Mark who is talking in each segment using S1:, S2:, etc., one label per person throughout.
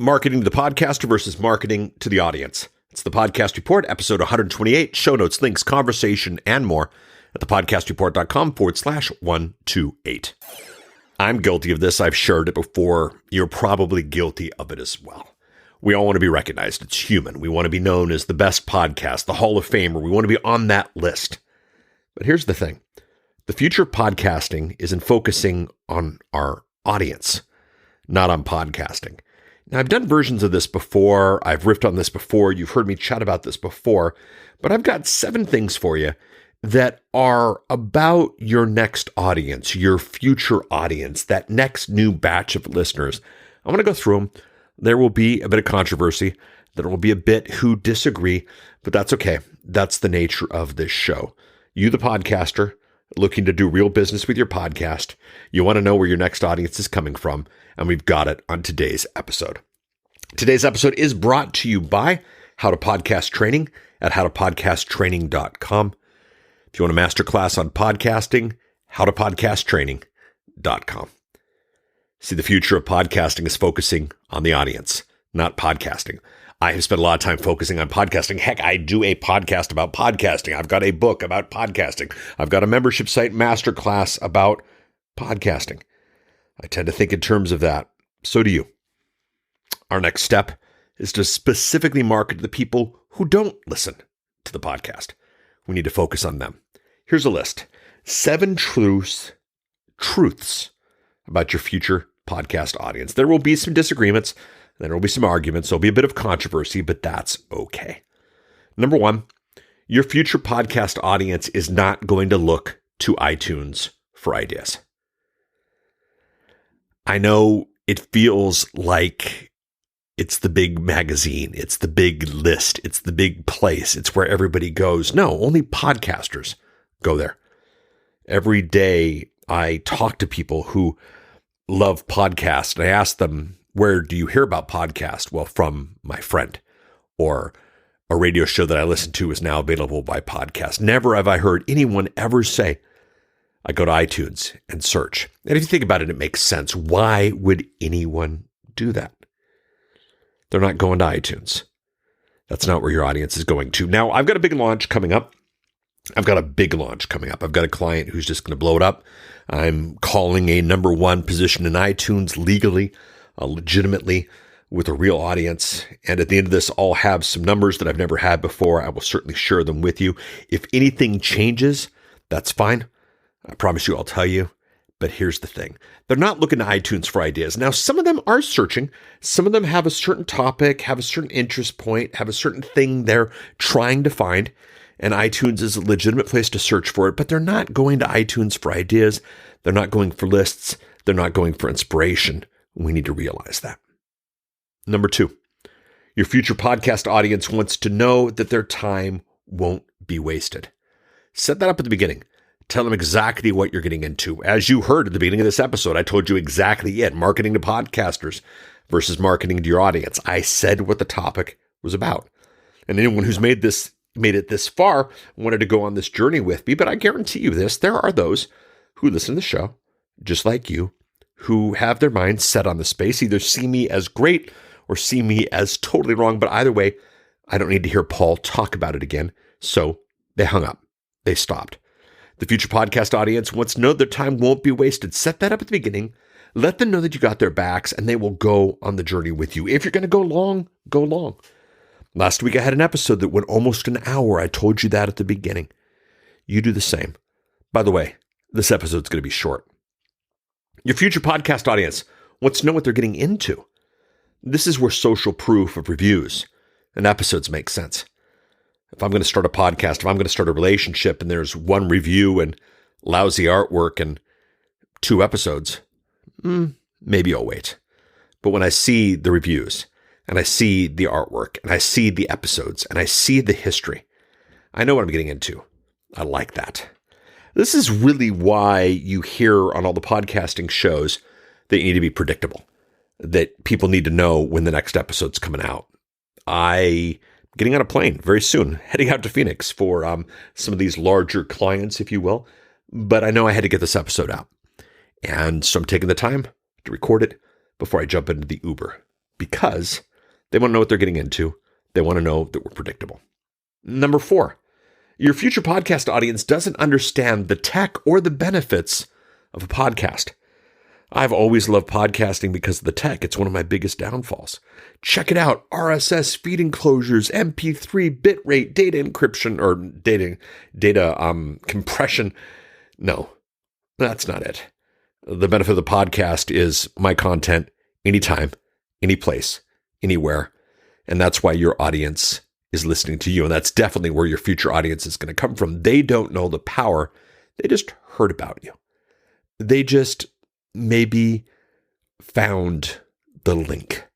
S1: Marketing to the podcaster versus marketing to the audience. It's the Podcast Report, episode 128, show notes, links, conversation, and more at thepodcastreport.com/128. I'm guilty of this. I've shared it before. You're probably guilty of it as well. We all want to be recognized. It's human. We want to be known as the best podcast, the Hall of Famer. We want to be on that list. But here's the thing. The future of podcasting isn't focusing on our audience, not on podcasting. Now, I've done versions of this before. I've riffed on this before. You've heard me chat about this before. But I've got 7 things for you that are about your next audience, your future audience, that next new batch of listeners. I'm going to go through them. There will be a bit of controversy. There will be a bit who disagree, but that's okay. That's the nature of this show. You, the podcaster, looking to do real business with your podcast, you want to know where your next audience is coming from, and we've got it on today's episode. Today's episode is brought to you by How to Podcast Training at howtopodcasttraining.com. If you want a masterclass on podcasting, howtopodcasttraining.com. See, the future of podcasting is focusing on the audience, not podcasting. I have spent a lot of time focusing on podcasting. Heck, I do a podcast about podcasting. I've got a book about podcasting. I've got a membership site masterclass about podcasting. I tend to think in terms of that. So do you. Our next step is to specifically market to the people who don't listen to the podcast. We need to focus on them. Here's a list. 7 truths about your future podcast audience. There will be some disagreements. There will be some arguments. There'll be a bit of controversy, but that's okay. Number 1, your future podcast audience is not going to look to iTunes for ideas. I know it feels like it's the big magazine. It's the big list. It's the big place. It's where everybody goes. No, only podcasters go there. Every day I talk to people who love podcasts, and I ask them, where do you hear about podcasts? Well, from my friend, or a radio show that I listen to is now available by podcast. Never have I heard anyone ever say, I go to iTunes and search. And if you think about it, it makes sense. Why would anyone do that? They're not going to iTunes. That's not where your audience is going to. Now, I've got a big launch coming up. I've got a client who's just going to blow it up. I'm calling a number 1 position in iTunes legally, legitimately, with a real audience. And at the end of this, I'll have some numbers that I've never had before. I will certainly share them with you. If anything changes, that's fine. I promise you I'll tell you. But here's the thing. They're not looking to iTunes for ideas. Now, some of them are searching. Some of them have a certain topic, have a certain interest point, have a certain thing they're trying to find. And iTunes is a legitimate place to search for it, but they're not going to iTunes for ideas. They're not going for lists. They're not going for inspiration. We need to realize that. Number 2, your future podcast audience wants to know that their time won't be wasted. Set that up at the beginning. Tell them exactly what you're getting into. As you heard at the beginning of this episode, I told you exactly it. Marketing to podcasters versus marketing to your audience. I said what the topic was about. And anyone who's made it this far wanted to go on this journey with me, but I guarantee you this, there are those who listen to the show, just like you, who have their minds set on the space, either see me as great or see me as totally wrong. But either way, I don't need to hear Paul talk about it again. So they hung up. They stopped. The future podcast audience wants to know their time won't be wasted. Set that up at the beginning. Let them know that you got their backs and they will go on the journey with you. If you're going to go long, go long. Last week I had an episode that went almost an hour. I told you that at the beginning. You do the same. By the way, this episode's going to be short. Your future podcast audience wants to know what they're getting into. This is where social proof of reviews and episodes make sense. If I'm going to start a podcast, if I'm going to start a relationship and there's 1 review and lousy artwork and 2 episodes, maybe I'll wait. But when I see the reviews and I see the artwork and I see the episodes and I see the history, I know what I'm getting into. I like that. This is really why you hear on all the podcasting shows that you need to be predictable, that people need to know when the next episode's coming out. I'm getting on a plane very soon, heading out to Phoenix for some of these larger clients, if you will. But I know I had to get this episode out. And so I'm taking the time to record it before I jump into the Uber because they want to know what they're getting into. They want to know that we're predictable. Number 4, your future podcast audience doesn't understand the tech or the benefits of a podcast. I've always loved podcasting because of the tech. It's one of my biggest downfalls. Check it out. RSS feed enclosures, MP3 bitrate, data encryption, or data compression. No, that's not it. The benefit of the podcast is my content anytime, any place, anywhere. And that's why your audience is listening to you. And that's definitely where your future audience is going to come from. They don't know the power. They just heard about you. They just maybe found the link,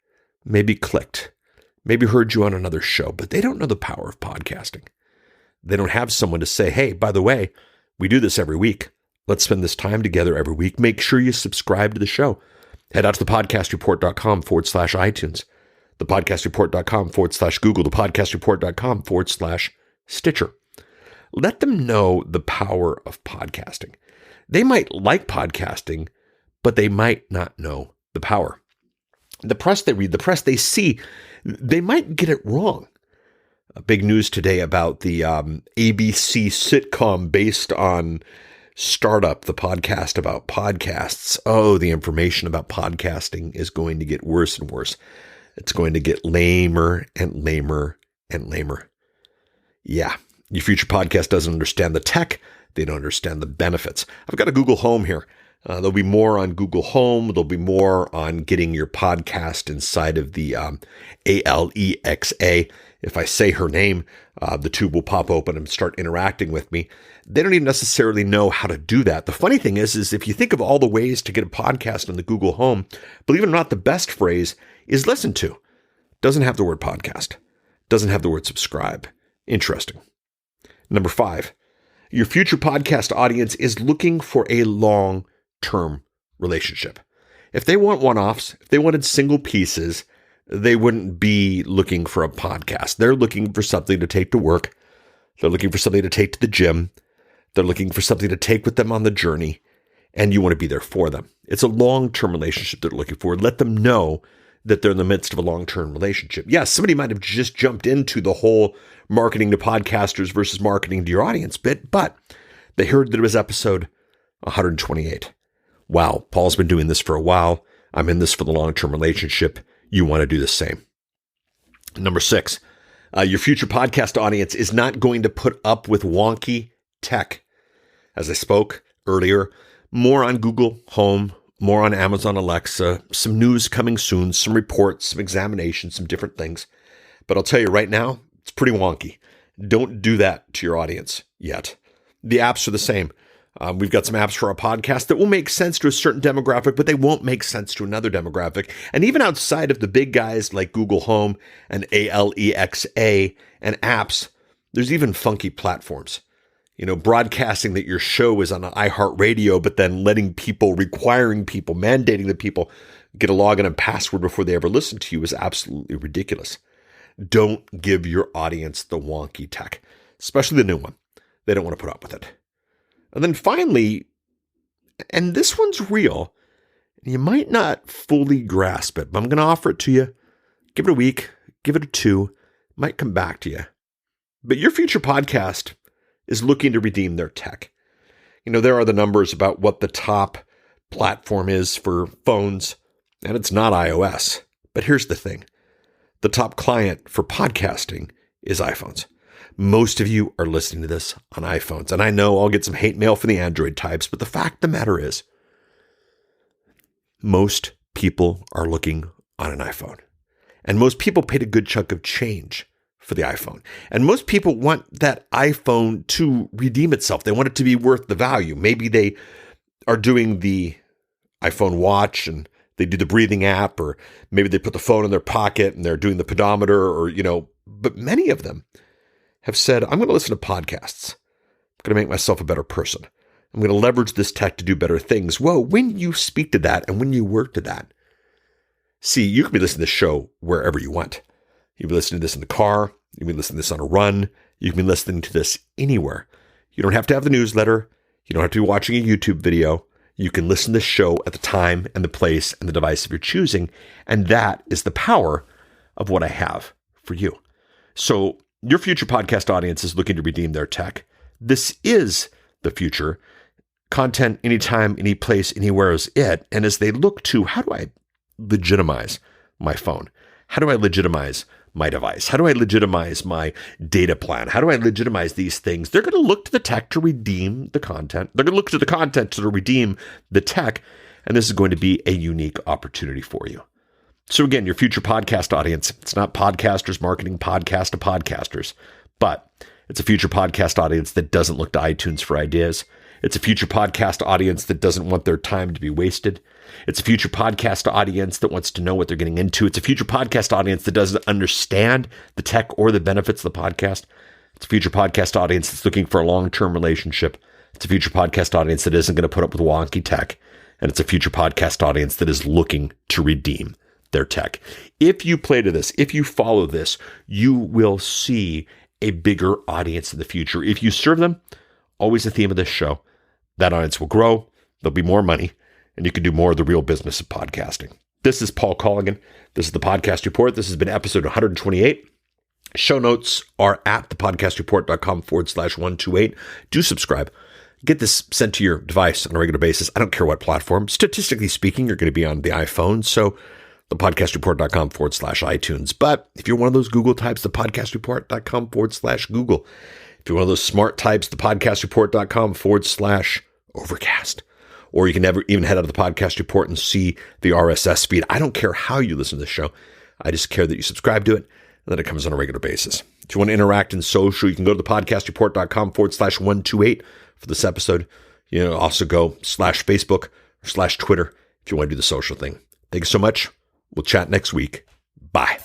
S1: maybe clicked, maybe heard you on another show, but they don't know the power of podcasting. They don't have someone to say, hey, by the way, we do this every week. Let's spend this time together every week. Make sure you subscribe to the show. Head out to thepodcastreport.com/iTunes, thepodcastreport.com/Google, thepodcastreport.com/Stitcher. Let them know the power of podcasting. They might like podcasting, but they might not know the power. The press they read, the press they see, they might get it wrong. Big news today about the ABC sitcom based on Startup, the podcast about podcasts. Oh, the information about podcasting is going to get worse and worse. It's going to get lamer and lamer and lamer. Yeah, your future podcast doesn't understand the tech. They don't understand the benefits. I've got a Google Home here. There'll be more on Google Home. There'll be more on getting your podcast inside of the Alexa. If I say her name, the tube will pop open and start interacting with me. They don't even necessarily know how to do that. The funny thing is if you think of all the ways to get a podcast on the Google Home, believe it or not, the best phrase is listen to. Doesn't have the word podcast. Doesn't have the word subscribe. Interesting. Number 5, your future podcast audience is looking for a long-term relationship. If they want one-offs, if they wanted single pieces, they wouldn't be looking for a podcast. They're looking for something to take to work. They're looking for something to take to the gym. They're looking for something to take with them on the journey, and you want to be there for them. It's a long-term relationship they're looking for. Let them know that they're in the midst of a long-term relationship. Yes, somebody might have just jumped into the whole marketing to podcasters versus marketing to your audience bit, but they heard that it was episode 128. Wow, Paul's been doing this for a while. I'm in this for the long-term relationship. You want to do the same. Number 6, your future podcast audience is not going to put up with wonky tech. As I spoke earlier, more on Google Home, more on Amazon Alexa, some news coming soon, some reports, some examinations, some different things. But I'll tell you right now, it's pretty wonky. Don't do that to your audience yet. The apps are the same. We've got some apps for our podcast that will make sense to a certain demographic, but they won't make sense to another demographic. And even outside of the big guys like Google Home and Alexa and apps, there's even funky platforms. Broadcasting that your show is on iHeartRadio, but then requiring people, mandating that people get a login and password before they ever listen to you is absolutely ridiculous. Don't give your audience the wonky tech, especially the new one. They don't want to put up with it. And then finally, and this one's real, you might not fully grasp it, but I'm going to offer it to you. Give it a week, give it a 2, might come back to you. But your future podcast is looking to redeem their tech. There are the numbers about what the top platform is for phones, and it's not iOS. But here's the thing. The top client for podcasting is iPhones. Most of you are listening to this on iPhones, and I know I'll get some hate mail from the Android types, but the fact of the matter is, most people are looking on an iPhone, and most people paid a good chunk of change for the iPhone. And most people want that iPhone to redeem itself. They want it to be worth the value. Maybe they are doing the iPhone watch and they do the breathing app, or maybe they put the phone in their pocket and they're doing the pedometer, but many of them have said, I'm going to listen to podcasts. I'm going to make myself a better person. I'm going to leverage this tech to do better things. Well, when you speak to that and when you work to that, see, you can be listening to this show wherever you want. You can be listening to this in the car. You can be listening to this on a run. You can be listening to this anywhere. You don't have to have the newsletter. You don't have to be watching a YouTube video. You can listen to the show at the time and the place and the device of your choosing. And that is the power of what I have for you. So your future podcast audience is looking to redeem their tech. This is the future. Content anytime, any place, anywhere is it. And as they look to, how do I legitimize my phone? How do I legitimize my device? How do I legitimize my data plan? How do I legitimize these things? They're going to look to the tech to redeem the content. They're going to look to the content to redeem the tech. And this is going to be a unique opportunity for you. So again, your future podcast audience, it's not podcasters marketing podcast to podcasters, but it's a future podcast audience that doesn't look to iTunes for ideas. It's a future podcast audience that doesn't want their time to be wasted. It's a future podcast audience that wants to know what they're getting into. It's a future podcast audience that doesn't understand the tech or the benefits of the podcast. It's a future podcast audience that's looking for a long-term relationship. It's a future podcast audience that isn't going to put up with wonky tech. And it's a future podcast audience that is looking to redeem their tech. If you play to this, if you follow this, you will see a bigger audience in the future. If you serve them, always the theme of this show, that audience will grow, there'll be more money, and you can do more of the real business of podcasting. This is Paul Colligan. This is the Podcast Report. This has been episode 128. Show notes are at thepodcastreport.com/128. Do subscribe. Get this sent to your device on a regular basis. I don't care what platform. Statistically speaking, you're going to be on the iPhone. So thepodcastreport.com/iTunes. But if you're one of those Google types, thepodcastreport.com/Google. If you're one of those smart types, thepodcastreport.com/Overcast. Or you can never even head out of the Podcast Report and see the RSS feed. I don't care how you listen to the show. I just care that you subscribe to it and that it comes on a regular basis. If you want to interact in social, you can go to thepodcastreport.com/128 for this episode. You know, also go /Facebook or /Twitter if you want to do the social thing. Thank you so much. We'll chat next week. Bye.